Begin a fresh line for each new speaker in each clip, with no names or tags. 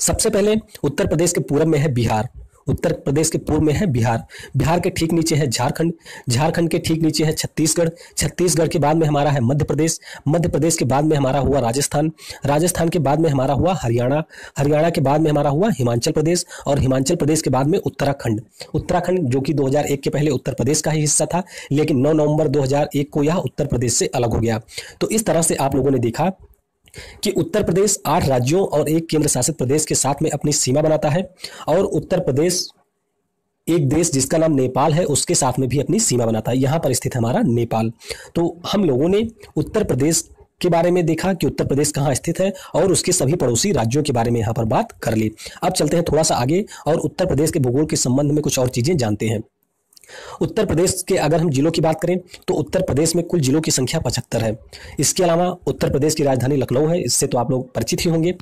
सबसे पहले उत्तर प्रदेश के पूर्व में है बिहार, उत्तर प्रदेश के पूर्व में है बिहार, बिहार के ठीक नीचे है झारखंड, झारखंड के ठीक नीचे है छत्तीसगढ़, छत्तीसगढ़ के बाद में हमारा है मध्य प्रदेश, मध्य प्रदेश के बाद में हमारा हुआ राजस्थान, राजस्थान के बाद में हमारा हुआ हरियाणा, हरियाणा के बाद में हमारा हुआ हिमाचल प्रदेश, और हिमाचल प्रदेश के बाद में उत्तराखंड, उत्तराखंड जो कि 2001 के पहले उत्तर प्रदेश का ही हिस्सा था, लेकिन 9 नवंबर 2001 को यह उत्तर प्रदेश से अलग हो गया। तो इस तरह से आप लोगों ने देखा कि उत्तर प्रदेश 8 राज्यों और एक केंद्र शासित प्रदेश के साथ में अपनी सीमा बनाता है, और उत्तर प्रदेश एक देश जिसका नाम नेपाल है उसके साथ में भी अपनी सीमा बनाता है। यहां पर स्थित है हमारा नेपाल। तो हम लोगों ने उत्तर प्रदेश के बारे में देखा कि उत्तर प्रदेश कहाँ स्थित है, और उसके सभी पड़ोसी राज्यों के बारे में यहां पर बात कर ली। अब चलते हैं थोड़ा सा आगे और उत्तर प्रदेश के भूगोल के संबंध में कुछ और चीजें जानते हैं। उत्तर प्रदेश के अगर हम जिलों की बात करें तो उत्तर प्रदेश में कुल जिलों की संख्या 75 है। इसके अलावा उत्तर प्रदेश की राजधानी लखनऊ है, इससे तो आप लोग परिचित ही होंगे।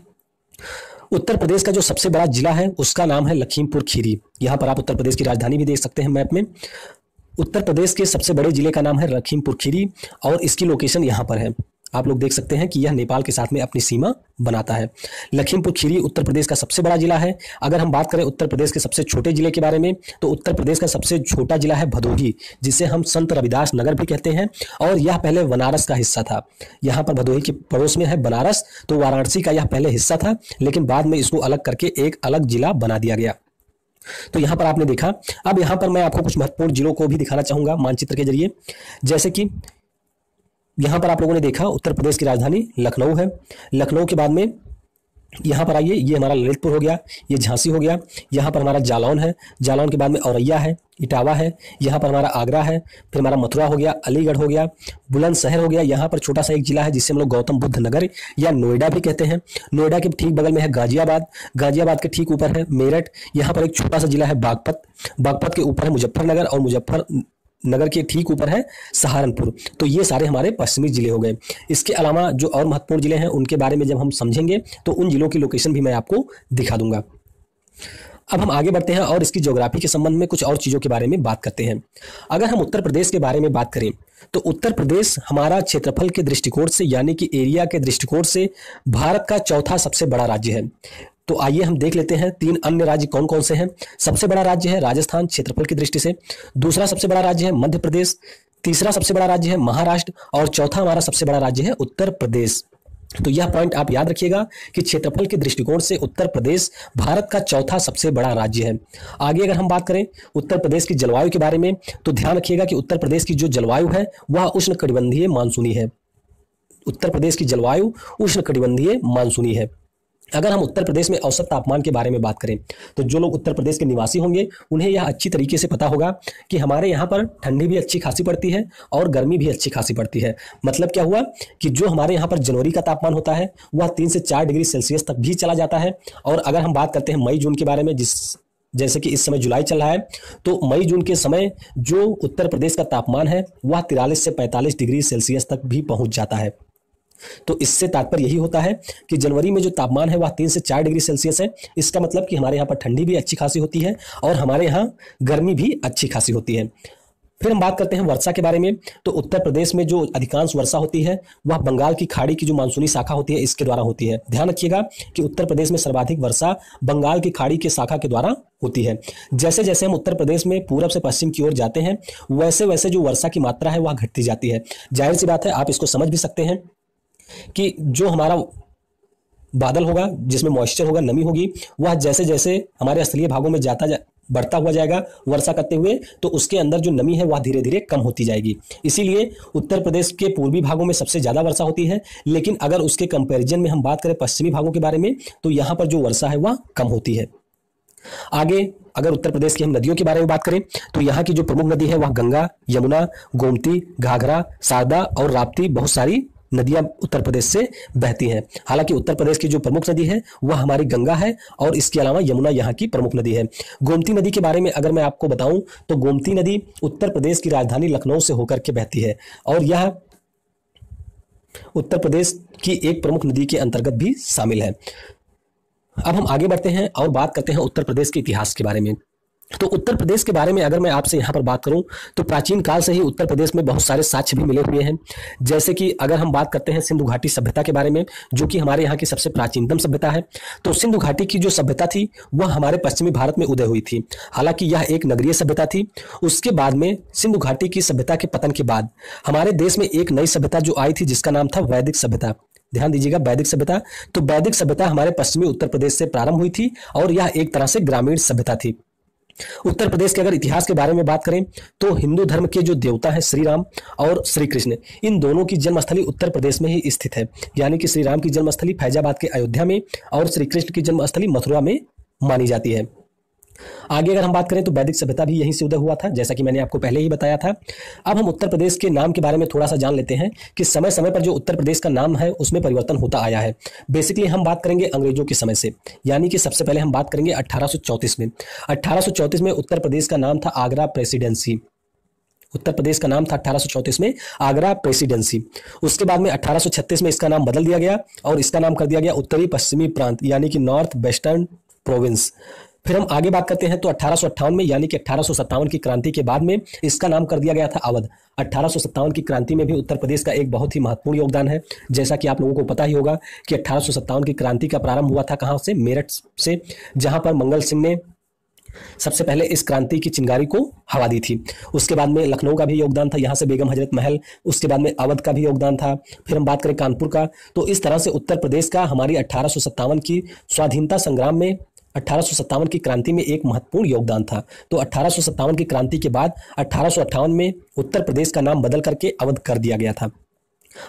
उत्तर प्रदेश का जो सबसे बड़ा जिला है उसका नाम है लखीमपुर खीरी। यहां पर आप उत्तर प्रदेश की राजधानी भी देख सकते हैं मैप में। उत्तर प्रदेश के सबसे बड़े जिले का नाम है लखीमपुर खीरी, और इसकी लोकेशन यहां पर है। आप लोग देख सकते हैं कि यह नेपाल के साथ में अपनी सीमा बनाता है। लखीमपुर खीरी उत्तर प्रदेश का सबसे बड़ा जिला है। अगर हम बात करें उत्तर प्रदेश के सबसे छोटे जिले के बारे में, तो उत्तर प्रदेश का सबसे छोटा जिला है भदोही, जिसे हम संत रविदास नगर भी कहते हैं, और यह पहले बनारस का हिस्सा था। यहाँ पर भदोही के पड़ोस में है बनारस, तो वाराणसी का यह पहले हिस्सा था, लेकिन बाद में इसको अलग करके एक अलग जिला बना दिया गया। तो यहां पर आपने देखा। अब यहां पर मैं आपको कुछ महत्वपूर्ण जिलों को भी दिखाना चाहूंगा मानचित्र के जरिए। जैसे कि यहां पर आप लोगों ने देखा उत्तर प्रदेश की राजधानी लखनऊ है। लखनऊ के बाद में यहाँ पर आइए, ये हमारा ललितपुर हो गया, ये झांसी हो गया, यहाँ पर हमारा जालौन है, जालौन के बाद में औरैया है, इटावा है, यहाँ पर हमारा आगरा है, फिर हमारा मथुरा हो गया, अलीगढ़ हो गया, बुलंदशहर हो गया। यहाँ पर छोटा सा एक जिला है जिसे हम लोग गौतम बुद्ध नगर या नोएडा भी कहते हैं। नोएडा के ठीक बगल में है गाजियाबाद, गाजियाबाद के ठीक ऊपर है मेरठ। यहाँ पर एक छोटा सा जिला है बागपत, बागपत के ऊपर है मुजफ्फरनगर, और मुजफ्फरनगर के ठीक ऊपर है सहारनपुर। तो ये सारे हमारे पश्चिमी जिले हो गए। इसके अलावा जो और महत्वपूर्ण जिले हैं उनके बारे में जब हम समझेंगे तो उन जिलों की लोकेशन भी मैं आपको दिखा दूंगा। अब हम आगे बढ़ते हैं और इसकी ज्योग्राफी के संबंध में कुछ और चीजों के बारे में बात करते हैं। अगर हम उत्तर प्रदेश के बारे में बात करें तो उत्तर प्रदेश हमारा क्षेत्रफल के दृष्टिकोण से, यानी कि एरिया के दृष्टिकोण से, भारत का चौथा सबसे बड़ा राज्य है। तो आइए हम देख लेते हैं 3 अन्य राज्य कौन कौन से हैं। सबसे बड़ा राज्य है राजस्थान क्षेत्रफल की दृष्टि से, दूसरा सबसे बड़ा राज्य है मध्य प्रदेश, तीसरा सबसे बड़ा राज्य है महाराष्ट्र, और चौथा हमारा सबसे बड़ा राज्य है उत्तर प्रदेश। तो यह पॉइंट आप याद रखिएगा कि क्षेत्रफल के दृष्टिकोण से उत्तर प्रदेश भारत का चौथा सबसे बड़ा राज्य है। आगे अगर हम बात करें उत्तर प्रदेश की जलवायु के बारे में, तो ध्यान रखिएगा कि उत्तर प्रदेश की जो जलवायु है वह उष्णकटिबंधीय मानसूनी है। उत्तर प्रदेश की जलवायु उष्णकटिबंधीय मानसूनी है। अगर हम उत्तर प्रदेश में औसत तापमान के बारे में बात करें तो जो लोग उत्तर प्रदेश के निवासी होंगे उन्हें यह अच्छी तरीके से पता होगा कि हमारे यहाँ पर ठंडी भी अच्छी खासी पड़ती है और गर्मी भी अच्छी खासी पड़ती है। मतलब क्या हुआ कि जो हमारे यहाँ पर जनवरी का तापमान होता है वह 3 से 4 डिग्री सेल्सियस तक भी चला जाता है। और अगर हम बात करते हैं मई जून के बारे में, जैसे कि इस समय जुलाई चल रहा है, तो मई जून के समय जो उत्तर प्रदेश का तापमान है वह 43 से 45 डिग्री सेल्सियस तक भी पहुंच जाता है। तो इससे तात्पर्य यही होता है कि जनवरी में जो तापमान है वह 3 से 4 डिग्री सेल्सियस है। इसका मतलब कि हमारे यहाँ पर ठंडी भी अच्छी खासी होती है और हमारे यहाँ गर्मी भी अच्छी खासी होती है। फिर हम बात करते हैं वर्षा के बारे में। तो उत्तर प्रदेश में जो अधिकांश वर्षा होती है वह बंगाल की खाड़ी की जो मानसूनी शाखा होती है इसके द्वारा होती है। ध्यान रखिएगा कि उत्तर प्रदेश में सर्वाधिक वर्षा बंगाल की खाड़ी के शाखा के द्वारा होती है। जैसे जैसे हम उत्तर प्रदेश में पूरब से पश्चिम की ओर जाते हैं वैसे वैसे जो वर्षा की मात्रा है वह घटती जाती है। जाहिर सी बात है, आप इसको समझ भी सकते हैं कि जो हमारा बादल होगा जिसमें मॉइस्चर होगा, नमी होगी, वह जैसे जैसे हमारे स्थलीय भागों में बढ़ता हुआ जाएगा वर्षा करते हुए, तो उसके अंदर जो नमी है वह धीरे धीरे कम होती जाएगी। इसीलिए उत्तर प्रदेश के पूर्वी भागों में सबसे ज्यादा वर्षा होती है, लेकिन अगर उसके कंपैरिजन में हम बात करें पश्चिमी भागों के बारे में तो यहां पर जो वर्षा है वह कम होती है। आगे अगर उत्तर प्रदेश की हम नदियों के बारे में बात करें तो यहाँ की जो प्रमुख नदी है वह गंगा, यमुना, गोमती, घाघरा, शारदा और राप्ती, बहुत सारी नदियां उत्तर प्रदेश से बहती हैं। हालांकि उत्तर प्रदेश की जो प्रमुख नदी है वह हमारी गंगा है और इसके अलावा यमुना यहाँ की प्रमुख नदी है। गोमती नदी के बारे में अगर मैं आपको बताऊं तो गोमती नदी उत्तर प्रदेश की राजधानी लखनऊ से होकर के बहती है और यह उत्तर प्रदेश की एक प्रमुख नदी के अंतर्गत भी शामिल है। अब हम आगे बढ़ते हैं और बात करते हैं उत्तर प्रदेश के इतिहास के बारे में। तो उत्तर प्रदेश के बारे में अगर मैं आपसे यहाँ पर बात करूं तो प्राचीन काल से ही उत्तर प्रदेश में बहुत सारे साक्ष्य भी मिले हुए हैं। जैसे कि अगर हम बात करते हैं सिंधु घाटी सभ्यता के बारे में, जो कि हमारे यहाँ की सबसे प्राचीनतम सभ्यता है, तो सिंधु घाटी की जो सभ्यता थी वह हमारे पश्चिमी भारत में उदय हुई थी। हालांकि यह एक नगरीय सभ्यता थी। उसके बाद में सिंधु घाटी की सभ्यता के पतन के बाद हमारे देश में एक नई सभ्यता जो आई थी जिसका नाम था वैदिक सभ्यता। ध्यान दीजिएगा, वैदिक सभ्यता। तो वैदिक सभ्यता हमारे पश्चिमी उत्तर प्रदेश से प्रारंभ हुई थी और यह एक तरह से ग्रामीण सभ्यता थी। उत्तर प्रदेश के अगर इतिहास के बारे में बात करें तो हिंदू धर्म के जो देवता हैं श्री राम और श्री कृष्ण, इन दोनों की जन्मस्थली उत्तर प्रदेश में ही स्थित है। यानी कि श्री राम की जन्मस्थली फैजाबाद के अयोध्या में और श्री कृष्ण की जन्मस्थली मथुरा में मानी जाती है। आगे अगर हम बात करें तो वैदिक सभ्यता भी यहीं से उदय हुआ था, जैसा कि मैंने आपको पहले ही बताया था। अब हम उत्तर प्रदेश के नाम के बारे में थोड़ा सा जान लेते हैं कि समय समय पर जो उत्तर प्रदेश का नाम है उसमें परिवर्तन होता आया है। बेसिकली हम बात करेंगे अंग्रेजों के समय से, यानी कि सबसे पहले हम बात करेंगे 1834 में। 1834 में उत्तर प्रदेश का नाम था आगरा प्रेसिडेंसी। उत्तर प्रदेश का नाम था 1834 में आगरा प्रेसिडेंसी। उसके बाद में 1836 में इसका नाम बदल दिया गया और इसका नाम कर दिया गया उत्तरी पश्चिमी प्रांत, यानी कि नॉर्थ वेस्टर्न प्रोविंस। फिर हम आगे बात करते हैं तो 1858 में, यानी कि 1857 की क्रांति के बाद में इसका नाम कर दिया गया था अवध। 1857 की क्रांति में भी उत्तर प्रदेश का एक बहुत ही महत्वपूर्ण योगदान है। जैसा कि आप लोगों को पता ही होगा कि 1857 की क्रांति का प्रारंभ हुआ था कहां से? मेरठ से, जहां पर मंगल सिंह ने सबसे पहले इस क्रांति की चिंगारी को हवा दी थी। उसके बाद में लखनऊ का भी योगदान था, यहां से बेगम हजरत महल। उसके बाद में अवध का भी योगदान था। फिर हम बात करें कानपुर का, तो इस तरह से उत्तर प्रदेश का हमारी 1857 की स्वाधीनता संग्राम में, 1857 की क्रांति में एक महत्वपूर्ण योगदान था। तो 1857 की क्रांति के बाद 1858 में उत्तर प्रदेश का नाम बदल करके अवध कर दिया गया था।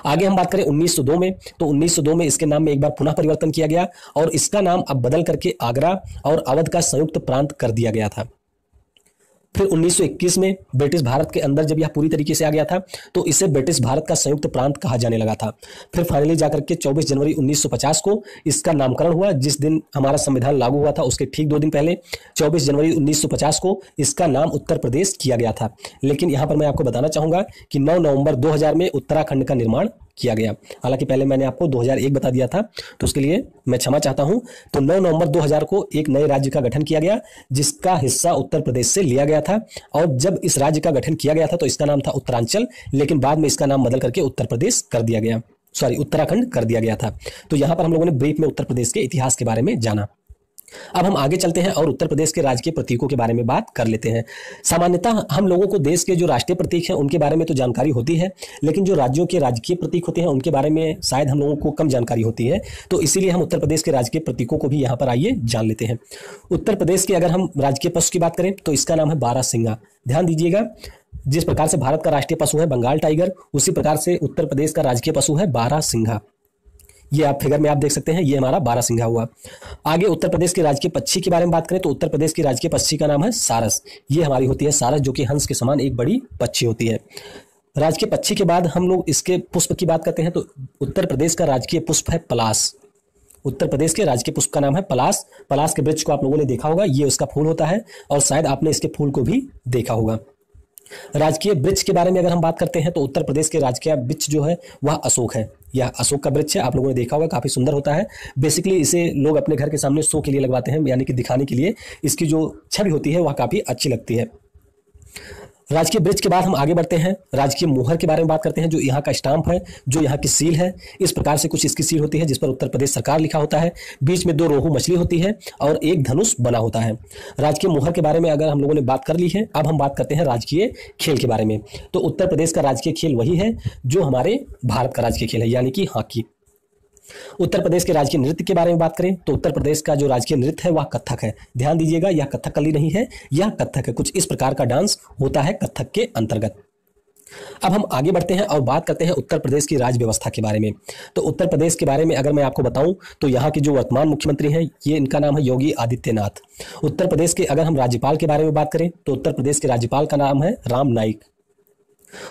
आगे हम बात करें 1902 में, तो 1902 में इसके नाम में एक बार पुनः परिवर्तन किया गया और इसका नाम अब बदल करके आगरा और अवध का संयुक्त प्रांत कर दिया गया था। फिर 1921 में ब्रिटिश भारत के अंदर जब यह पूरी तरीके से आ गया था तो इसे ब्रिटिश भारत का संयुक्त प्रांत कहा जाने लगा था। फिर फाइनली जाकर के 24 जनवरी 1950 को इसका नामकरण हुआ। जिस दिन हमारा संविधान लागू हुआ था उसके ठीक 2 दिन पहले 24 जनवरी 1950 को इसका नाम उत्तर प्रदेश किया गया था। लेकिन यहाँ पर मैं आपको बताना चाहूंगा कि 9 नवंबर 2000 में उत्तराखंड का निर्माण किया गया। हालांकि पहले मैंने आपको 2001 बता दिया था, तो उसके लिए मैं क्षमा चाहता हूं। तो 9 नवंबर 2000 को एक नए राज्य का गठन किया गया जिसका हिस्सा उत्तर प्रदेश से लिया गया था। और जब इस राज्य का गठन किया गया था तो इसका नाम था उत्तरांचल, लेकिन बाद में इसका नाम बदल करके उत्तर प्रदेश कर दिया गया, उत्तराखंड कर दिया गया था। तो यहां पर हम लोगों ने ब्रीफ में उत्तर प्रदेश के इतिहास के बारे में जाना। अब हम आगे चलते हैं और उत्तर प्रदेश के राजकीय प्रतीकों के बारे में बात कर लेते हैं। सामान्यतः हम लोगों को देश के जो राष्ट्रीय प्रतीक हैं उनके बारे में तो जानकारी होती है, लेकिन जो राज्यों के राजकीय प्रतीक होते हैं उनके बारे में शायद हम लोगों को कम जानकारी होती है। तो इसीलिए हम उत्तर प्रदेश के राजकीय प्रतीकों को भी यहाँ पर आइए जान लेते हैं। उत्तर प्रदेश के अगर हम राजकीय पशु की बात करें तो इसका नाम है बारहसिंगा। ध्यान दीजिएगा, जिस प्रकार से भारत का राष्ट्रीय पशु है बंगाल टाइगर, उसी प्रकार से उत्तर प्रदेश का राजकीय पशु है बारहसिंगा। ये आप फिगर में आप देख सकते हैं, ये हमारा बारहसिंगा हुआ। आगे उत्तर प्रदेश के राजकीय पक्षी के बारे में बात करें तो उत्तर प्रदेश की राजकीय पक्षी का नाम है सारस। ये हमारी होती है सारस, जो कि हंस के समान एक बड़ी पक्षी होती है। राजकीय पक्षी के बाद हम लोग इसके पुष्प की बात करते हैं तो उत्तर प्रदेश का राजकीय पुष्प है पलाश। उत्तर प्रदेश के राजकीय पुष्प का नाम है पलाश। पलाश के वृक्ष को आप लोगों ने देखा होगा, ये उसका फूल होता है और शायद आपने इसके फूल को भी देखा होगा। राजकीय वृक्ष के बारे में अगर हम बात करते हैं तो उत्तर प्रदेश के राजकीय वृक्ष जो है वह अशोक है। यह अशोक का वृक्ष है, आप लोगों ने देखा होगा, काफी सुंदर होता है। बेसिकली इसे लोग अपने घर के सामने शो के लिए लगवाते हैं, यानी कि दिखाने के लिए। इसकी जो छवि होती है वह काफी अच्छी लगती है। राजकीय वृक्ष के बाद हम आगे बढ़ते हैं, राजकीय मोहर के बारे में बात करते हैं, जो यहाँ का स्टाम्प है, जो यहाँ की सील है। इस प्रकार से कुछ इसकी सील होती है जिस पर उत्तर प्रदेश सरकार लिखा होता है। बीच में 2 रोहू मछली होती है और एक धनुष बना होता है। राजकीय मोहर के बारे में अगर हम लोगों ने बात कर ली है, अब हम बात करते हैं राजकीय खेल के बारे में। तो उत्तर प्रदेश का राजकीय खेल वही है जो हमारे भारत का राजकीय खेल है, यानी कि हॉकी। उत्तर प्रदेश के राजकीय नृत्य के बारे में बात करें तो उत्तर प्रदेश का जो राजकीय नृत्य है वह कथक है। ध्यान दीजिएगा, यह कथकली नहीं है, यह कथक है। कुछ इस प्रकार का डांस होता है कथक के अंतर्गत। अब हम आगे बढ़ते हैं और बात करते हैं उत्तर प्रदेश की राज व्यवस्था के बारे में। तो उत्तर प्रदेश के बारे में अगर मैं आपको बताऊं तो यहाँ के जो वर्तमान मुख्यमंत्री हैं, ये इनका नाम है योगी आदित्यनाथ। उत्तर प्रदेश के अगर हम राज्यपाल के बारे में बात करें तो उत्तर प्रदेश के राज्यपाल का नाम है राम नाईक।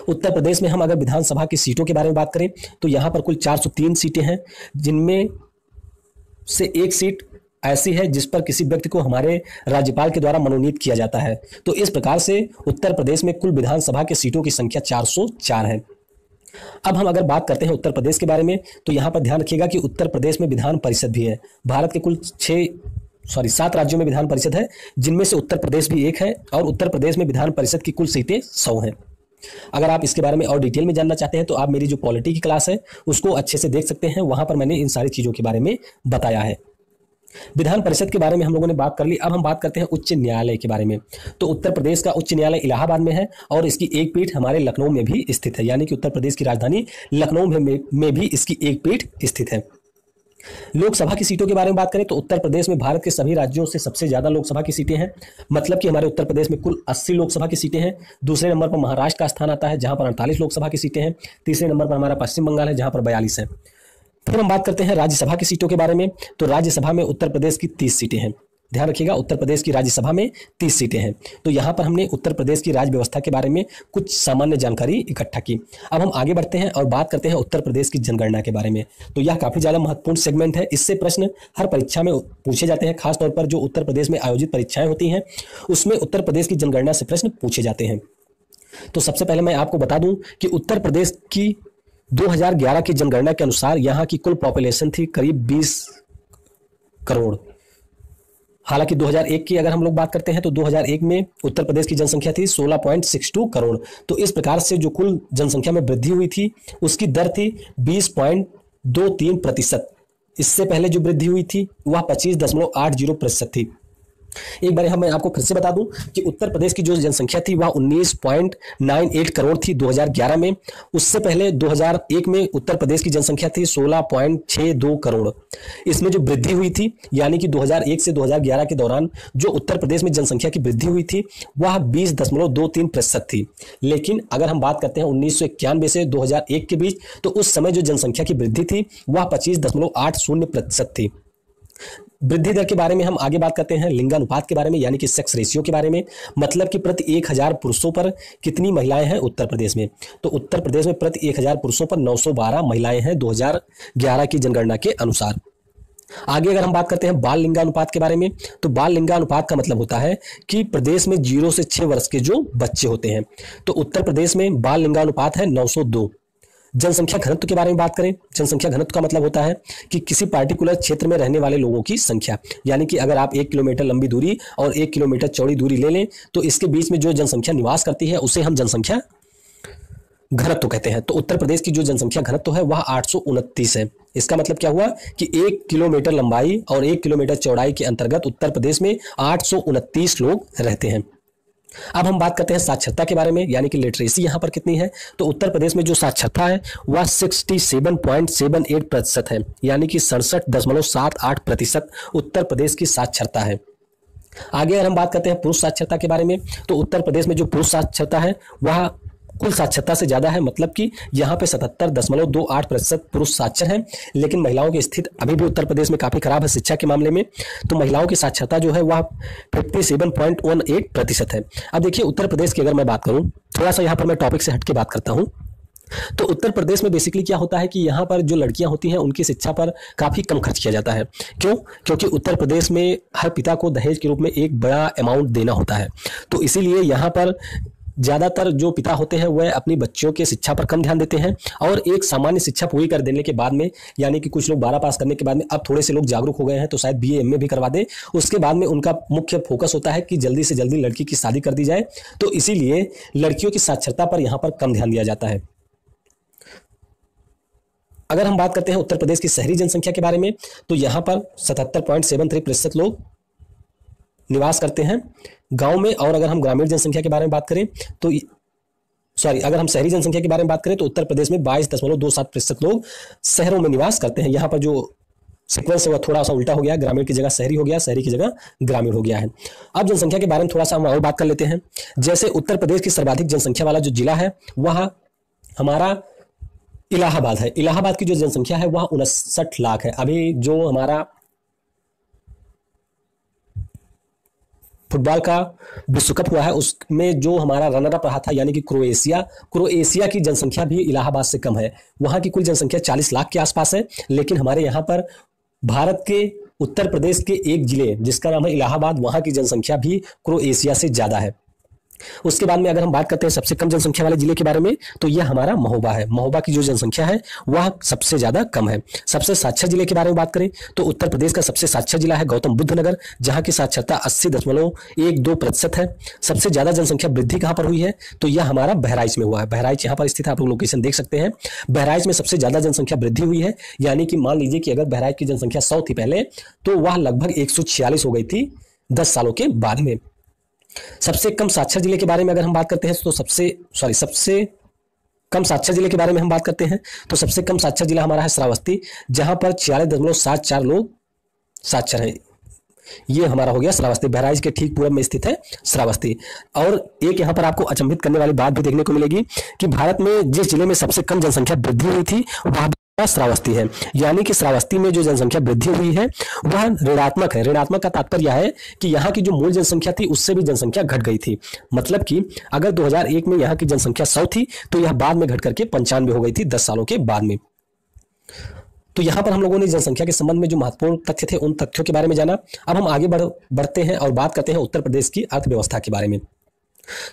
उत्तर प्रदेश में हम अगर विधानसभा की सीटों के बारे में बात करें तो यहां पर कुल 403 सीटें हैं, जिनमें से एक सीट ऐसी है जिस पर किसी व्यक्ति को हमारे राज्यपाल के द्वारा मनोनीत किया जाता है। तो इस प्रकार से उत्तर प्रदेश में कुल विधानसभा के सीटों की संख्या 404 है। अब हम अगर बात करते हैं उत्तर प्रदेश के बारे में तो यहां पर ध्यान रखिएगा कि उत्तर प्रदेश में विधान परिषद भी है। भारत के कुल 6 7 राज्यों में विधान परिषद है, जिनमें से उत्तर प्रदेश भी एक है, और उत्तर प्रदेश में विधान परिषद की कुल सीटें 100 हैं। अगर आप इसके बारे में और डिटेल में जानना चाहते हैं तो आप मेरी जो पॉलिटी की क्लास है उसको अच्छे से देख सकते हैं, वहां पर मैंने इन सारी चीजों के बारे में बताया है। विधान परिषद के बारे में हम लोगों ने बात कर ली। अब हम बात करते हैं उच्च न्यायालय के बारे में। तो उत्तर प्रदेश का उच्च न्यायालय इलाहाबाद में है, और इसकी एक पीठ हमारे लखनऊ में भी स्थित है, यानी कि उत्तर प्रदेश की राजधानी लखनऊ में भी इसकी एक पीठ स्थित है। लोकसभा की सीटों के बारे में बात करें तो उत्तर प्रदेश में भारत के सभी राज्यों से सबसे ज्यादा लोकसभा की सीटें हैं, मतलब कि हमारे उत्तर प्रदेश में कुल 80 लोकसभा की सीटें हैं। दूसरे नंबर पर महाराष्ट्र का स्थान आता है, जहां पर 48 लोकसभा की सीटें हैं। तीसरे नंबर पर हमारा पश्चिम बंगाल है, जहां पर 42 है। फिर हम बात करते हैं राज्यसभा की सीटों के बारे में। तो राज्यसभा में उत्तर प्रदेश की 30 सीटें हैं। ध्यान रखिएगा, उत्तर प्रदेश की राज्यसभा में 30 सीटें हैं। तो यहां पर हमने उत्तर प्रदेश की राज्य व्यवस्था के बारे में कुछ सामान्य जानकारी इकट्ठा की। अब हम आगे बढ़ते हैं और बात करते हैं उत्तर प्रदेश की जनगणना के बारे में। तो यह काफी ज्यादा महत्वपूर्ण सेगमेंट है। इससे प्रश्न हर परीक्षा में पूछे जाते हैं, खासतौर पर जो उत्तर प्रदेश में आयोजित परीक्षाएं होती हैं उसमें उत्तर प्रदेश की जनगणना से प्रश्न पूछे जाते हैं। तो सबसे पहले मैं आपको बता दूं कि उत्तर प्रदेश की 2011 की जनगणना के अनुसार यहां की कुल पॉपुलेशन थी करीब 20 करोड़। हालांकि 2001 की अगर हम लोग बात करते हैं तो 2001 में उत्तर प्रदेश की जनसंख्या थी 16.62 करोड़। तो इस प्रकार से जो कुल जनसंख्या में वृद्धि हुई थी उसकी दर थी 20.23%। इससे पहले जो वृद्धि हुई थी वह 25.80% थी। एक बार मैं आपको फिर से बता दूं कि उत्तर प्रदेश की जो जनसंख्या थी वह 19.98 करोड़ थी 2011 में। उससे पहले 2001 में उत्तर प्रदेश की जनसंख्या थी 16.62 करोड़। इसमें जो वृद्धि हुई थी, यानी कि 2001 से 2011 के दौरान जो उत्तर प्रदेश में जनसंख्या की वृद्धि हुई थी वह 20.23% थी। लेकिन अगर हम बात करते हैं 1991 से 2001 के बीच, तो उस समय जो जनसंख्या की वृद्धि थी वह 25.80% थी। वृद्धि दर के बारे में हम आगे बात करते हैं लिंगानुपात के बारे में, यानी कि सेक्स रेशियो के बारे में, मतलब कि प्रति 1000 पुरुषों पर कितनी महिलाएं हैं उत्तर प्रदेश में। तो उत्तर प्रदेश में प्रति 1000 पुरुषों पर 912 महिलाएं हैं 2011 की जनगणना के अनुसार। आगे अगर हम बात करते हैं बाल लिंगानुपात के बारे में, तो बाल लिंगानुपात का मतलब होता है कि प्रदेश में 0 से 6 वर्ष के जो बच्चे होते हैं, तो उत्तर प्रदेश में बाल लिंगानुपात है 902। जनसंख्या घनत्व के बारे में बात करें, जनसंख्या घनत्व का मतलब होता है कि किसी पार्टिकुलर क्षेत्र में रहने वाले लोगों की संख्या, यानी कि अगर आप 1 किलोमीटर लंबी दूरी और 1 किलोमीटर चौड़ी दूरी ले लें तो इसके बीच में जो जनसंख्या निवास करती है उसे हम जनसंख्या घनत्व कहते हैं। तो उत्तर प्रदेश की जो जनसंख्या घनत्व है वह 829 है। इसका मतलब क्या हुआ कि 1 किलोमीटर लंबाई और 1 किलोमीटर चौड़ाई के अंतर्गत उत्तर प्रदेश में 829 लोग रहते हैं। अब हम बात करते हैं साक्षरता के बारे में, यानी कि लिटरेसी यहां पर कितनी है। तो उत्तर प्रदेश में जो साक्षरता है वह 67.78% है, यानी कि 67.78% उत्तर प्रदेश की साक्षरता है। आगे अगर हम बात करते हैं पुरुष साक्षरता के बारे में, तो उत्तर प्रदेश में जो पुरुष साक्षरता है वह कुल साक्षरता से ज्यादा है, मतलब कि यहाँ पे 77.28% पुरुष साक्षर हैं। लेकिन महिलाओं की स्थिति अभी भी उत्तर प्रदेश में काफी खराब है शिक्षा के मामले में। तो महिलाओं की साक्षरता जो है वह 57.18% है। अब देखिए उत्तर प्रदेश की अगर मैं बात करूं, थोड़ा सा यहाँ पर मैं टॉपिक से हटके बात करता हूं, तो उत्तर प्रदेश में बेसिकली क्या होता है कि यहाँ पर जो लड़कियां होती हैं उनकी शिक्षा पर काफी कम खर्च किया जाता है। क्यों? क्योंकि उत्तर प्रदेश में हर पिता को दहेज के रूप में एक बड़ा अमाउंट देना होता है। तो इसीलिए यहाँ पर ज्यादातर जो पिता होते हैं वह अपनी बच्चों के शिक्षा पर कम ध्यान देते हैं, और एक सामान्य शिक्षा पूरी कर देने के बाद में, यानी कि कुछ लोग 12 पास करने के बाद में, अब थोड़े से लोग जागरूक हो गए हैं तो शायद BA MA भी करवा दें, उसके बाद में उनका मुख्य फोकस होता है कि जल्दी से जल्दी लड़की की शादी कर दी जाए। तो इसीलिए लड़कियों की साक्षरता पर यहाँ पर कम ध्यान दिया जाता है। अगर हम बात करते हैं उत्तर प्रदेश की शहरी जनसंख्या के बारे में, तो यहाँ पर 77.73% लोग निवास करते हैं गांव में। और अगर हम ग्रामीण जनसंख्या के बारे में बात करें तो अगर हम शहरी जनसंख्या के बारे में बात करें तो उत्तर प्रदेश में 22.27% लोग शहरों में निवास करते हैं। यहाँ पर जो सीक्वेंस है वह थोड़ा सा उल्टा हो गया, ग्रामीण की जगह शहरी हो गया, शहरी की जगह ग्रामीण हो गया है। अब जनसंख्या के बारे में थोड़ा सा हम और बात कर लेते हैं। जैसे उत्तर प्रदेश की सर्वाधिक जनसंख्या वाला जो जिला है वह हमारा इलाहाबाद है। इलाहाबाद की जो जनसंख्या है वह 59 लाख है। अभी जो हमारा फुटबॉल का विश्व कप हुआ है उसमें जो हमारा रनर अप रहा था, यानी कि क्रोएशिया की जनसंख्या भी इलाहाबाद से कम है। वहां की कुल जनसंख्या 40 लाख के आसपास है। लेकिन हमारे यहाँ पर भारत के उत्तर प्रदेश के एक जिले जिसका नाम है इलाहाबाद, वहां की जनसंख्या भी क्रोएशिया से ज्यादा है। उसके बाद में अगर हम बात करते हैं सबसे कम जनसंख्या वाले जिले के बारे में, तो यह हमारा महोबा है। महोबा की जो जनसंख्या है वह सबसे ज्यादा कम है। सबसे साक्षर जिले के बारे में बात करें तो उत्तर प्रदेश का सबसे साक्षर जिला है गौतम बुद्ध नगर, जहां की साक्षरता 80.12% है। सबसे ज्यादा जनसंख्या वृद्धि कहां पर हुई है, तो यह हमारा बहराइच में हुआ है। बहराइच यहां पर स्थित है, आप लोग लोकेशन देख सकते हैं। बहराइच में सबसे ज्यादा जनसंख्या वृद्धि हुई है, यानी कि मान लीजिए कि अगर बहराइच की जनसंख्या 100 थी पहले, तो वह लगभग 146 हो गई थी 10 सालों के बाद में। सबसे कम साक्षर जिले के बारे में अगर हम बात करते हैं तो सबसे कम साक्षर जिले के बारे में हम बात करते हैं तो सबसे कम साक्षर जिला हमारा है श्रावस्ती, जहां पर 46.74 लोग साक्षर हैं। ये हमारा हो गया श्रावस्ती। बहराइच के ठीक पूर्व में स्थित है श्रावस्ती। और एक यहां पर आपको अचंभित करने वाली बात भी देखने को मिलेगी कि भारत में जिस जिले में सबसे कम जनसंख्या वृद्धि हुई थी वह श्रावस्ती है। यानी कि श्रावस्ती में जो जनसंख्या वृद्धि हुई है वह ऋणात्मक है। ऋणात्मक का तात्पर्य है कि यहाँ की जो मूल जनसंख्या थी उससे भी जनसंख्या घट गई थी। मतलब कि अगर 2001 में यहाँ की जनसंख्या 100 थी तो यह बाद में घट करके 95 हो गई थी 10 सालों के बाद में। तो यहां पर हम लोगों ने जनसंख्या के संबंध में जो महत्वपूर्ण तथ्य थे उन तथ्यों के बारे में जाना। अब हम आगे बढ़ते हैं और बात करते हैं उत्तर प्रदेश की अर्थव्यवस्था के बारे में।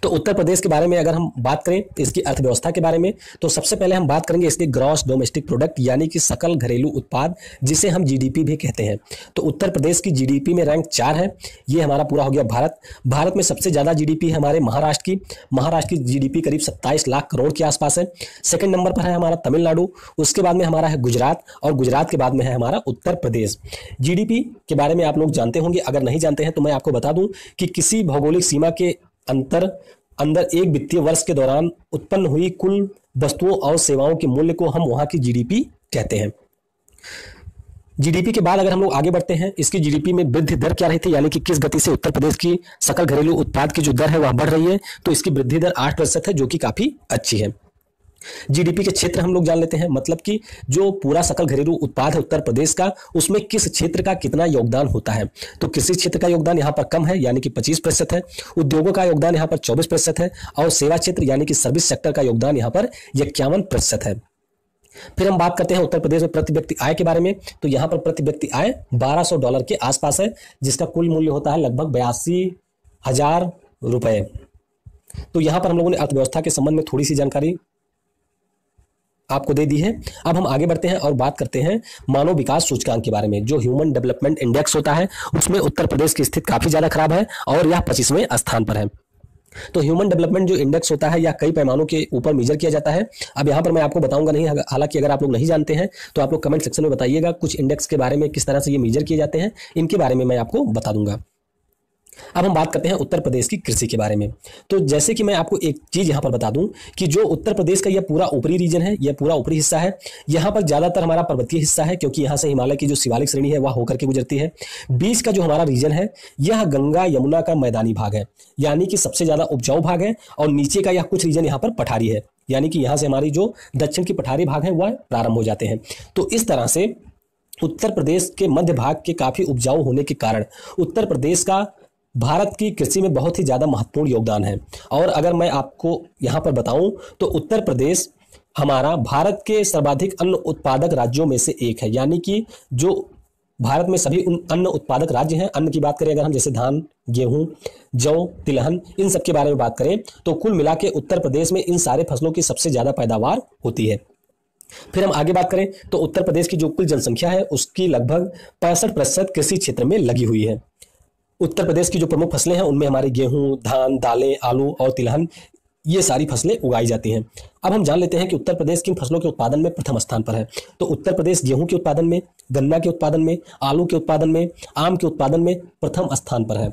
तो उत्तर प्रदेश के बारे में अगर हम बात करें इसकी अर्थव्यवस्था के बारे में, तो सबसे पहले हम बात करेंगे इसके ग्रॉस डोमेस्टिक प्रोडक्ट यानी कि सकल घरेलू उत्पाद, जिसे हम जीडीपी भी कहते हैं। तो उत्तर प्रदेश की जीडीपी में रैंक 4 है। ये हमारा पूरा हो गया भारत। भारत में सबसे ज्यादा जीडीपी है हमारे महाराष्ट्र की जीडीपी करीब 27 लाख करोड़ के आसपास है। सेकंड नंबर पर है हमारा तमिलनाडु, उसके बाद में हमारा है गुजरात, और गुजरात के बाद में है हमारा उत्तर प्रदेश। जीडीपी के बारे में आप लोग जानते होंगे, अगर नहीं जानते हैं तो मैं आपको बता दूं कि किसी भौगोलिक सीमा के अंदर एक वित्तीय वर्ष के दौरान उत्पन्न हुई कुल वस्तुओं और सेवाओं के मूल्य को हम वहां की जीडीपी कहते हैं। जीडीपी के बाद अगर हम लोग आगे बढ़ते हैं, इसकी जीडीपी में वृद्धि दर क्या रही थी, यानी कि किस गति से उत्तर प्रदेश की सकल घरेलू उत्पाद की जो दर है वह बढ़ रही है, तो इसकी वृद्धि दर 8% है, जो कि काफी अच्छी है। जीडीपी के क्षेत्र हम लोग जान लेते हैं, मतलब कि जो पूरा सकल घरेलू उत्पाद है उत्तर प्रदेश का, उसमें किस क्षेत्र का कितना योगदान होता है। तो कृषि क्षेत्र का योगदान यहाँ पर कम है, यानी कि 25% है। उद्योगों का योगदान यहाँ पर 24% है, और सेवा क्षेत्र यानी कि सर्विस सेक्टर का योगदान यहाँ पर 51% है। फिर हम बात करते हैं उत्तर प्रदेश में प्रति व्यक्ति आय के बारे में। तो यहाँ पर प्रति व्यक्ति आय $1200 के आसपास है, जिसका कुल मूल्य होता है लगभग 82,000 रुपए। तो यहाँ पर हम लोगों ने अर्थव्यवस्था के संबंध में थोड़ी सी जानकारी आपको दे दी है। अब हम आगे बढ़ते हैं और बात करते हैं मानव विकास सूचकांक के बारे में। जो ह्यूमन डेवलपमेंट इंडेक्स होता है उसमें उत्तर प्रदेश की स्थिति काफी ज्यादा खराब है और यह 25वें स्थान पर है। तो ह्यूमन डेवलपमेंट जो इंडेक्स होता है यह कई पैमानों के ऊपर मेजर किया जाता है। अब यहाँ पर मैं आपको बताऊंगा नहीं, हालांकि अगर आप लोग नहीं जानते हैं तो आप लोग कमेंट सेक्शन में बताइएगा कुछ इंडेक्स के बारे में, किस तरह से ये मेजर किए जाते हैं, इनके बारे में मैं आपको बता दूंगा। अब हम बात करते हैं उत्तर प्रदेश की कृषि के बारे में। तो जैसे कि मैं आपको एक चीज यहां पर बता दूं कि जो उत्तर प्रदेश का यह पूरा ऊपरी रीजन है, यह पूरा ऊपरी हिस्सा है, यहां पर ज्यादातर हमारा पर्वतीय हिस्सा है, क्योंकि यहां से हिमालय की जो शिवालिक श्रेणी है वह होकर के गुजरती है। बीच का जो हमारा रीजन है यह गंगा यमुना का मैदानी भाग है, यानी कि सबसे ज्यादा उपजाऊ भाग है, और नीचे का यह कुछ रीजन यहाँ पर पठारी है, यानी कि यहां से हमारी जो दक्षिण की पठारी भाग है वह प्रारंभ हो जाते हैं। तो इस तरह से उत्तर प्रदेश के मध्य भाग के काफी उपजाऊ होने के कारण उत्तर प्रदेश का भारत की कृषि में बहुत ही ज्यादा महत्वपूर्ण योगदान है। और अगर मैं आपको यहां पर बताऊं तो उत्तर प्रदेश हमारा भारत के सर्वाधिक अन्न उत्पादक राज्यों में से एक है, यानी कि जो भारत में सभी अन्न उत्पादक राज्य हैं, अन्न की बात करें अगर हम, जैसे धान, गेहूं, जौ, तिलहन, इन सब के बारे में बात करें तो कुल मिला के उत्तर प्रदेश में इन सारे फसलों की सबसे ज्यादा पैदावार होती है। फिर हम आगे बात करें तो उत्तर प्रदेश की जो कुल जनसंख्या है उसकी लगभग 65% कृषि क्षेत्र में लगी हुई है। उत्तर प्रदेश की जो प्रमुख फसलें हैं उनमें हमारे गेहूं, धान, दालें, आलू और तिलहन, ये सारी फसलें उगाई जाती हैं। अब हम जान लेते हैं कि उत्तर प्रदेश किन फसलों के उत्पादन में प्रथम स्थान पर है। तो उत्तर प्रदेश गेहूं के उत्पादन में, गन्ना के उत्पादन में, आलू के उत्पादन में, आम के उत्पादन में प्रथम स्थान पर है।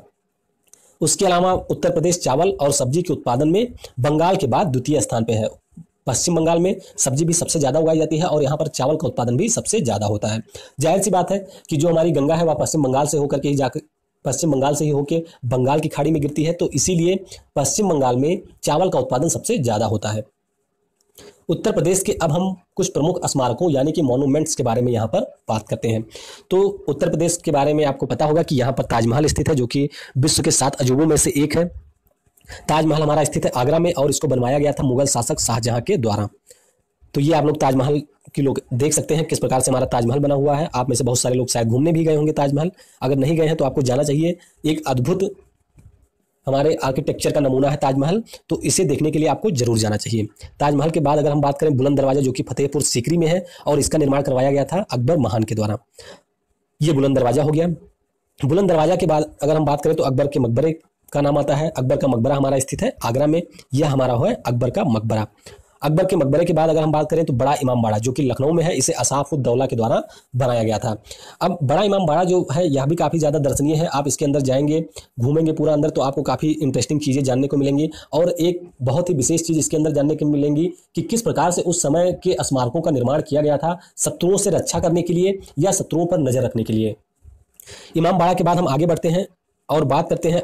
उसके अलावा उत्तर प्रदेश चावल और सब्जी के उत्पादन में बंगाल के बाद द्वितीय स्थान पर है। पश्चिम बंगाल में सब्जी भी सबसे ज्यादा उगाई जाती है और यहाँ पर चावल का उत्पादन भी सबसे ज्यादा होता है। जाहिर सी बात है कि जो हमारी गंगा है वह पश्चिम बंगाल से ही होकर बंगाल की खाड़ी में गिरती है, तो इसीलिए पश्चिम बंगाल में चावल का उत्पादन सबसे ज्यादा होता है। उत्तर प्रदेश के अब हम कुछ प्रमुख स्मारकों यानी कि मॉन्यूमेंट्स के बारे में यहाँ पर बात करते हैं। तो उत्तर प्रदेश के बारे में आपको पता होगा कि यहाँ पर ताजमहल स्थित है, जो कि विश्व के 7 अजूबों में से एक है। ताजमहल हमारा स्थित है आगरा में और इसको बनवाया गया था मुगल शासक शाहजहां के द्वारा। तो ये आप लोग ताजमहल की लोग देख सकते हैं किस प्रकार से हमारा ताजमहल बना हुआ है। आप में से बहुत सारे लोग शायद घूमने भी गए होंगे ताजमहल, अगर नहीं गए हैं तो आपको जाना चाहिए। एक अद्भुत हमारे आर्किटेक्चर का नमूना है ताजमहल, तो इसे देखने के लिए आपको जरूर जाना चाहिए। ताजमहल के बाद अगर हम बात करें बुलंद दरवाजा, जो कि फतेहपुर सीकरी में है और इसका निर्माण करवाया गया था अकबर महान के द्वारा। ये बुलंद दरवाजा हो गया। बुलंद दरवाजा के बाद अगर हम बात करें तो अकबर के मकबरे का नाम आता है। अकबर का मकबरा हमारा स्थित है आगरा में, यह हमारा है अकबर का मकबरा। अकबर के मकबरे के बाद अगर हम बात करें तो बड़ा इमाम बाड़ा, जो कि लखनऊ में है, इसे असाफुद्दौला के द्वारा बनाया गया था। अब बड़ा इमाम बाड़ा जो है यह भी काफ़ी ज़्यादा दर्शनीय है। आप इसके अंदर जाएंगे, घूमेंगे पूरा अंदर, तो आपको काफ़ी इंटरेस्टिंग चीज़ें जानने को मिलेंगी। और एक बहुत ही विशेष चीज़ इसके अंदर जानने को मिलेंगी कि किस प्रकार से उस समय के स्मारकों का निर्माण किया गया था, शत्रुओं से रक्षा करने के लिए या शत्रुओं पर नजर रखने के लिए। इमाम बाड़ा के बाद हम आगे बढ़ते हैं और बात करते हैं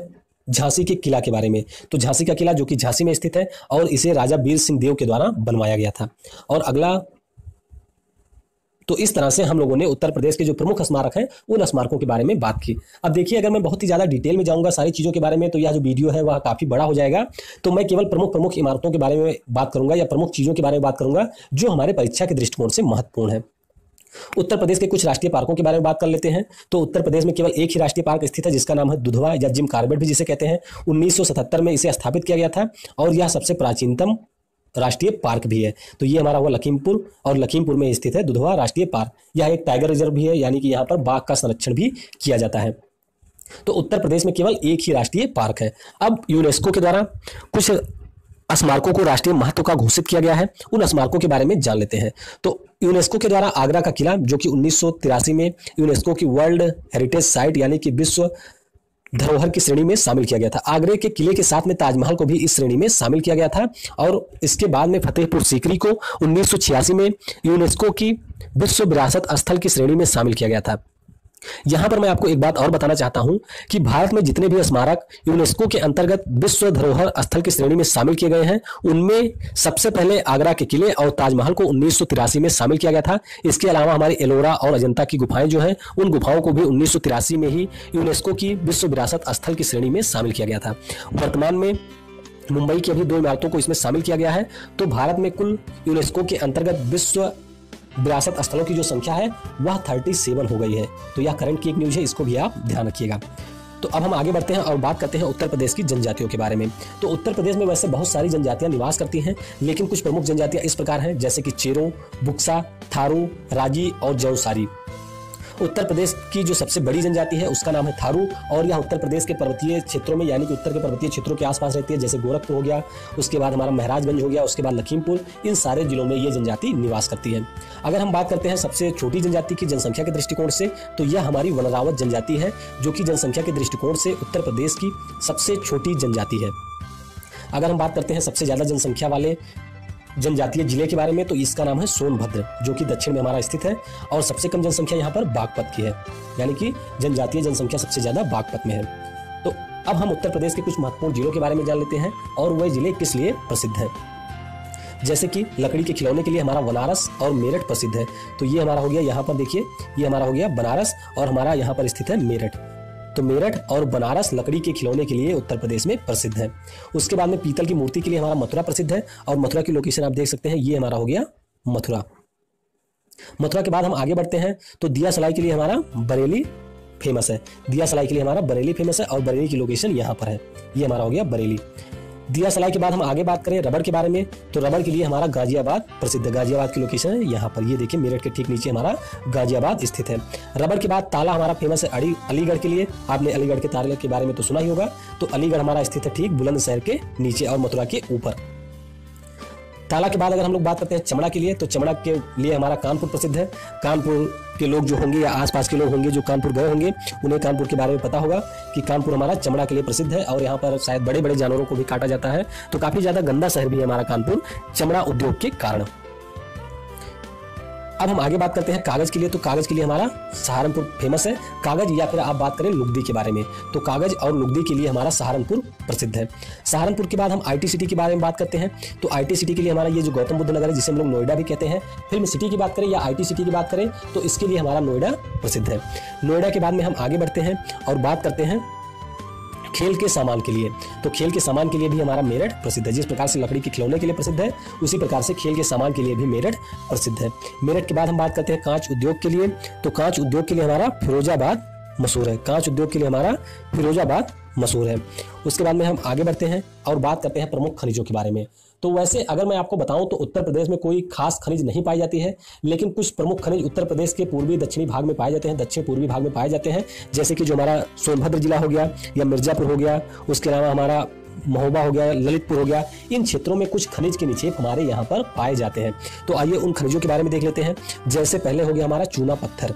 झांसी के किला के बारे में। तो झांसी का किला जो कि झांसी में स्थित है और इसे राजा वीर सिंह देव के द्वारा बनवाया गया था। और अगला, तो इस तरह से हम लोगों ने उत्तर प्रदेश के जो प्रमुख स्मारक हैं उन स्मारकों के बारे में बात की। अब देखिए, अगर मैं बहुत ही ज़्यादा डिटेल में जाऊंगा सारी चीज़ों के बारे में तो यह जो वीडियो है वह काफ़ी बड़ा हो जाएगा। तो मैं केवल प्रमुख इमारतों के बारे में बात करूंगा या प्रमुख चीज़ों के बारे में बात करूंगा जो हमारे परीक्षा के दृष्टिकोण से महत्वपूर्ण है। उत्तर प्रदेश के कुछ राष्ट्रीय पार्कों के बारे में बात कर लेते हैं। तो उत्तर प्रदेश में केवल एक ही राष्ट्रीय पार्क स्थित है जिसका नाम है दुधवा या जिम कॉर्बेट भी जिसे कहते हैं। 1977 में इसे स्थापित किया गया था और यह सबसे प्राचीनतम राष्ट्रीय पार्क भी है। तो ये हमारा हुआ लखीमपुर, और लखीमपुर में स्थित है दुधवा राष्ट्रीय पार्क। यह एक टाइगर रिजर्व भी है, यानी कि यहाँ पर बाघ का संरक्षण भी किया जाता है। तो उत्तर प्रदेश में केवल एक ही राष्ट्रीय पार्क है। अब यूनेस्को के द्वारा कुछ स्मारकों को राष्ट्रीय महत्व का घोषित किया गया है, उन स्मारकों के बारे में जान लेते हैं। तो यूनेस्को के द्वारा आगरा का किला, जो कि 1983 में यूनेस्को की वर्ल्ड हेरिटेज साइट यानी कि विश्व धरोहर की श्रेणी में शामिल किया गया था। आगरे के किले के साथ में ताजमहल को भी इस श्रेणी में शामिल किया गया था। और इसके बाद में फतेहपुर सीकरी को 1986 में यूनेस्को की विश्व विरासत स्थल की श्रेणी में शामिल किया गया था। यहां पर मैं आपको एक बात और बताना चाहता हूं कि भारत में जितने भी स्मारक यूनेस्को के अंतर्गत विश्व धरोहर स्थल की श्रेणी में शामिल किए गए हैं उनमें सबसे पहले आगरा के किले और ताजमहल को 1983 में शामिल किया गया था। इसके अलावा हमारी एलोरा और अजंता की गुफाएं जो हैं उन गुफाओं को भी 1983 में ही यूनेस्को की विश्व विरासत स्थल की श्रेणी में शामिल किया गया था। वर्तमान में मुंबई की अभी 2 इमारतों को इसमें शामिल किया गया है। तो भारत में कुल यूनेस्को के अंतर्गत विश्व विरासत स्थलों की जो संख्या है वह 37 हो गई है। तो यह करंट की एक न्यूज है, इसको भी आप ध्यान रखिएगा। तो अब हम आगे बढ़ते हैं और बात करते हैं उत्तर प्रदेश की जनजातियों के बारे में। तो उत्तर प्रदेश में वैसे बहुत सारी जनजातियां निवास करती हैं, लेकिन कुछ प्रमुख जनजातियां इस प्रकार हैं, जैसे कि चेरो, बुक्सा, थारू, राजी और जौसारी। उत्तर प्रदेश की जो सबसे बड़ी जनजाति है उसका नाम है थारू, और यह उत्तर प्रदेश के पर्वतीय क्षेत्रों में यानी कि उत्तर के पर्वतीय क्षेत्रों के आसपास रहती है, जैसे गोरखपुर हो गया, उसके बाद हमारा महाराजगंज हो गया, उसके बाद लखीमपुर, इन सारे जिलों में ये जनजाति निवास करती है। अगर हम बात करते हैं सबसे छोटी जनजाति की जनसंख्या के दृष्टिकोण से, तो यह हमारी वनरावत जनजाति है, जो कि जनसंख्या के दृष्टिकोण से उत्तर प्रदेश की सबसे छोटी जनजाति है। अगर हम बात करते हैं सबसे ज्यादा जनसंख्या वाले जनजातीय जिले के बारे में, तो इसका नाम है सोनभद्र, जो कि दक्षिण में हमारा स्थित है, और सबसे कम जनसंख्या यहाँ पर बागपत की है, यानी कि जनजातीय जनसंख्या सबसे ज्यादा बागपत में है। तो अब हम उत्तर प्रदेश के कुछ महत्वपूर्ण जिलों के बारे में जान लेते हैं और वह जिले किस लिए प्रसिद्ध हैं। जैसे कि लकड़ी के खिलौने के लिए हमारा बनारस और मेरठ प्रसिद्ध है। तो ये हमारा हो गया, यहाँ पर देखिए, ये हमारा हो गया बनारस और हमारा यहाँ पर स्थित है मेरठ। तो मेरठ और बनारस लकड़ी के खिलौने के लिए उत्तर प्रदेश में प्रसिद्ध है। उसके बाद में पीतल की मूर्ति के लिए हमारा मथुरा प्रसिद्ध है, और मथुरा की लोकेशन आप देख सकते हैं, ये हमारा हो गया मथुरा। मथुरा के बाद हम आगे बढ़ते हैं तो दिया सलाई के लिए हमारा बरेली फेमस है। दिया सलाई के लिए हमारा बरेली फेमस है और बरेली की लोकेशन यहाँ पर है, ये हमारा हो गया बरेली। दिया सलाई के बाद हम आगे बात करें रबड़ के बारे में, तो रबड़ के लिए हमारा गाजियाबाद प्रसिद्ध है। गाजियाबाद की लोकेशन है यहाँ पर, ये देखिए मेरठ के ठीक नीचे हमारा गाजियाबाद स्थित है। रबड़ के बाद ताला हमारा फेमस है अलीगढ़ के लिए। आपने अलीगढ़ के ताले के बारे में तो सुना ही होगा। तो अलीगढ़ हमारा स्थित है ठीक बुलंदशहर के नीचे और मथुरा के ऊपर। ताला के बाद अगर हम लोग बात करते हैं चमड़ा के लिए, तो चमड़ा के लिए हमारा कानपुर प्रसिद्ध है। कानपुर के लोग जो होंगे या आसपास के लोग होंगे जो कानपुर गए होंगे, उन्हें कानपुर के बारे में पता होगा कि कानपुर हमारा चमड़ा के लिए प्रसिद्ध है, और यहाँ पर शायद बड़े बड़े जानवरों को भी काटा जाता है। तो काफी ज्यादा गंदा शहर भी है हमारा कानपुर चमड़ा उद्योग के कारण। अब हम आगे बात करते हैं कागज के लिए, तो कागज के लिए हमारा सहारनपुर फेमस है। कागज या फिर आप बात करें लुगदी के बारे में, तो कागज और लुगदी के लिए हमारा सहारनपुर प्रसिद्ध है। सहारनपुर के बाद हम आईटी सिटी के बारे में बात करते हैं, तो आईटी सिटी के लिए हमारा ये जो गौतम बुद्ध नगर है, जिसे हम लोग नोएडा भी कहते हैं। फिल्म सिटी की बात करें या आईटी सिटी की बात करें, तो इसके लिए हमारा नोएडा प्रसिद्ध है। नोएडा के बाद में हम आगे बढ़ते हैं और बात करते हैं खेल के सामान के लिए, तो खेल के सामान के लिए भी हमारा मेरठ प्रसिद्ध है। जिस प्रकार से लकड़ी के खिलौने के लिए प्रसिद्ध है, उसी प्रकार से खेल के सामान के लिए भी मेरठ प्रसिद्ध है। मेरठ के बाद हम बात करते हैं कांच उद्योग के लिए, तो कांच उद्योग के लिए हमारा फिरोजाबाद मशहूर है। कांच उद्योग के लिए हमारा फिरोजाबाद मशहूर है। उसके बाद में हम आगे बढ़ते हैं और बात करते हैं प्रमुख खनिजों के बारे में। तो वैसे अगर मैं आपको बताऊं तो उत्तर प्रदेश में कोई खास खनिज नहीं पाई जाती है, लेकिन कुछ प्रमुख खनिज उत्तर प्रदेश के पूर्वी दक्षिणी भाग में पाए जाते हैं, दक्षिण पूर्वी भाग में पाए जाते हैं। जैसे कि जो हमारा सोनभद्र जिला हो गया या मिर्जापुर हो गया, उसके अलावा हमारा महोबा हो गया, ललितपुर हो गया, इन क्षेत्रों में कुछ खनिज के निक्षेप हमारे यहाँ पर पाए जाते हैं। तो आइए उन खनिजों के बारे में देख लेते हैं। जैसे पहले हो गया हमारा चूना पत्थर।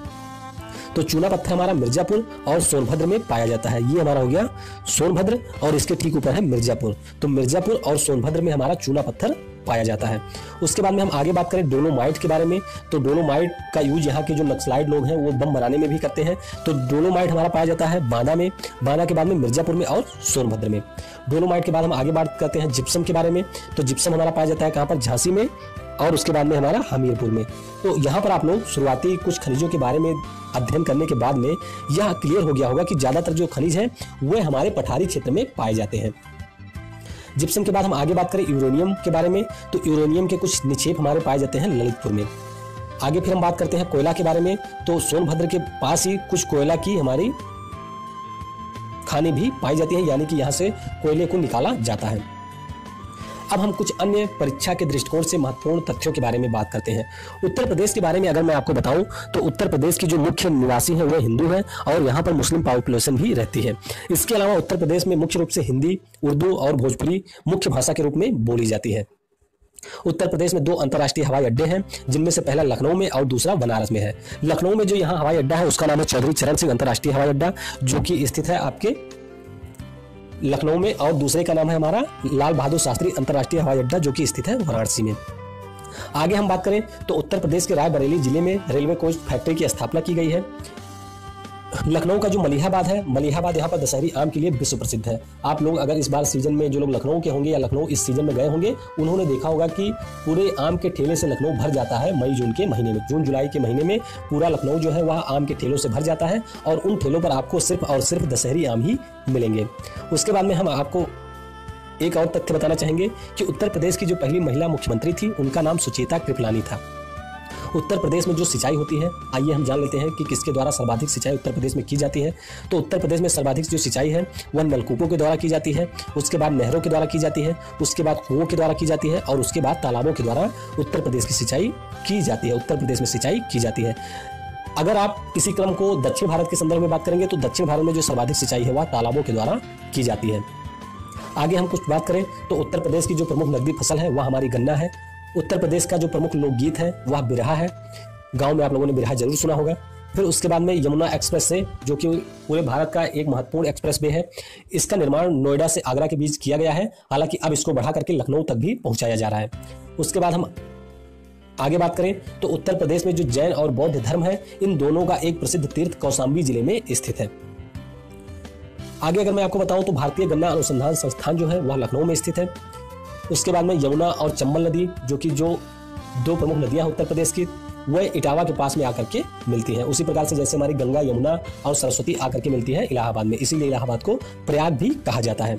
तो चूना पत्थर हमारा मिर्जापुर और सोनभद्र में पाया जाता है। ये हमारा हो गया सोनभद्र और इसके ठीक ऊपर है मिर्जापुर। तो मिर्जापुर और सोनभद्र में हमारा चूना पत्थर पाया जाता है। उसके बाद में हम आगे बात करें डोलोमाइट के बारे में। तो डोलोमाइट का यूज यहाँ के जो नक्सलाइट लोग हैं वो बम बनाने में भी करते हैं। तो डोलोमाइट हमारा पाया जाता है बांदा में, बांदा के बाद में मिर्जापुर में और सोनभद्र में। डोलोमाइट के बाद हम आगे बात करते हैं जिप्सम के बारे में। तो जिप्सम हमारा पाया जाता है कहाँ पर, झांसी में, और उसके बाद में हमारा हमीरपुर में। तो यहाँ पर आप लोग शुरुआती कुछ खनिजों के बारे में अध्ययन करने के बाद में यह क्लियर हो गया होगा कि ज्यादातर जो खनिज हैं वे हमारे पठारी क्षेत्र में पाए जाते हैं। जिप्सम के बाद हम आगे बात करें यूरेनियम के बारे में। तो यूरेनियम के कुछ निक्षेप हमारे पाए जाते हैं ललितपुर में। आगे फिर हम बात करते हैं कोयला के बारे में। तो सोनभद्र के पास ही कुछ कोयला की हमारी खानें भी पाई जाती हैं, यानी कि यहाँ से कोयले को निकाला जाता है। अब हम कुछ अन्य परीक्षा के दृष्टिकोण से महत्वपूर्ण तथ्यों के बारे में बात करते हैं। उत्तर प्रदेश के बारे में अगर मैं आपको बताऊं तो उत्तर प्रदेश की जो मुख्य निवासी हैं वो हिंदू हैं और यहाँ पर मुस्लिम पॉपुलेशन भी रहती है। इसके अलावा उत्तर प्रदेश में मुख्य रूप से हिंदी, उर्दू और भोजपुरी मुख्य भाषा के रूप में बोली जाती है। उत्तर प्रदेश में 2 अंतर्राष्ट्रीय हवाई अड्डे हैं, जिनमें से पहला लखनऊ में और दूसरा बनारस में है। लखनऊ में जो यहाँ हवाई अड्डा है उसका नाम है चौधरी चरण सिंह अंतर्राष्ट्रीय हवाई अड्डा, जो कि स्थित है आपके लखनऊ में, और दूसरे का नाम है हमारा लाल बहादुर शास्त्री अंतर्राष्ट्रीय हवाई अड्डा, जो कि स्थित है वाराणसी में। आगे हम बात करें तो उत्तर प्रदेश के रायबरेली जिले में रेलवे कोच फैक्ट्री की स्थापना की गई है। लखनऊ का जो मलिहाबाद है, मलिहाबाद यहाँ पर दशहरी आम के लिए विश्व प्रसिद्ध है। आप लोग अगर इस बार सीजन में जो लोग लखनऊ के होंगे या लखनऊ इस सीजन में गए होंगे, उन्होंने देखा होगा कि पूरे आम के ठेले से लखनऊ भर जाता है। मई जून के महीने में, जून जुलाई के महीने में पूरा लखनऊ जो है वह आम के ठेलों से भर जाता है और उन ठेलों पर आपको सिर्फ और सिर्फ दशहरी आम ही मिलेंगे। उसके बाद में हम आपको एक और तथ्य बताना चाहेंगे कि उत्तर प्रदेश की जो पहली महिला मुख्यमंत्री थी उनका नाम सुचेता कृपलानी था। उत्तर प्रदेश में जो सिंचाई होती है, आइए हम जान लेते हैं कि किसके द्वारा सर्वाधिक सिंचाई उत्तर प्रदेश में की जाती है। तो उत्तर प्रदेश में सर्वाधिक जो सिंचाई है वह नलकूपों के द्वारा की जाती है, उसके बाद नहरों के द्वारा की जाती है, उसके बाद कुओं के द्वारा की जाती है और उसके बाद तालाबों के द्वारा उत्तर प्रदेश की सिंचाई की जाती है। उत्तर प्रदेश में सिंचाई की जाती है। अगर आप इसी क्रम को दक्षिण भारत के संदर्भ में बात करेंगे तो दक्षिण भारत में जो सर्वाधिक सिंचाई है वह तालाबों के द्वारा की जाती है। आगे हम कुछ बात करें तो उत्तर प्रदेश की जो प्रमुख नकदी फसल है वह हमारी गन्ना है। उत्तर प्रदेश का जो प्रमुख लोकगीत है वह बिरहा है। गांव में आप लोगों ने बिरहा जरूर सुना होगा। फिर उसके बाद में यमुना एक्सप्रेस से, जो कि पूरे भारत का एक महत्वपूर्ण एक्सप्रेस वे है, इसका निर्माण नोएडा से आगरा के बीच किया गया है। हालांकि अब इसको बढ़ा करके लखनऊ तक भी पहुंचाया जा रहा है। उसके बाद हम आगे बात करें तो उत्तर प्रदेश में जो जैन और बौद्ध धर्म है, इन दोनों का एक प्रसिद्ध तीर्थ कौशाम्बी जिले में स्थित है। आगे अगर मैं आपको बताऊं तो भारतीय गन्ना अनुसंधान संस्थान जो है वह लखनऊ में स्थित है। उसके बाद में यमुना और चंबल नदी, जो कि जो 2 प्रमुख नदियां हैं उत्तर प्रदेश की, वह इटावा के पास में आकर के मिलती है। उसी प्रकार से जैसे हमारी गंगा, यमुना और सरस्वती आकर के मिलती है इलाहाबाद में, इसीलिए इलाहाबाद को प्रयाग भी कहा जाता है।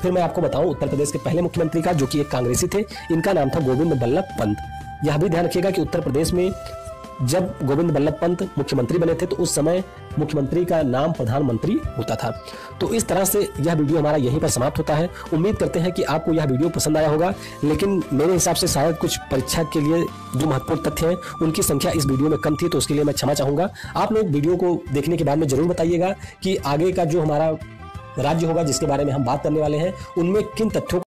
फिर मैं आपको बताऊं उत्तर प्रदेश के पहले मुख्यमंत्री का, जो कि एक कांग्रेसी थे, इनका नाम था गोविंद बल्लभ पंत। यह भी ध्यान रखिएगा कि उत्तर प्रदेश में जब गोविंद बल्लभ पंत मुख्यमंत्री बने थे तो उस समय मुख्यमंत्री का नाम प्रधानमंत्री होता था। तो इस तरह से यह वीडियो हमारा यहीं पर समाप्त होता है। उम्मीद करते हैं कि आपको यह वीडियो पसंद आया होगा, लेकिन मेरे हिसाब से शायद कुछ परीक्षा के लिए जो महत्वपूर्ण तथ्य हैं उनकी संख्या इस वीडियो में कम थी, तो उसके लिए मैं क्षमा चाहूंगा। आप लोग वीडियो को देखने के बाद में जरूर बताइएगा कि आगे का जो हमारा राज्य होगा जिसके बारे में हम बात करने वाले हैं उनमें किन तथ्यों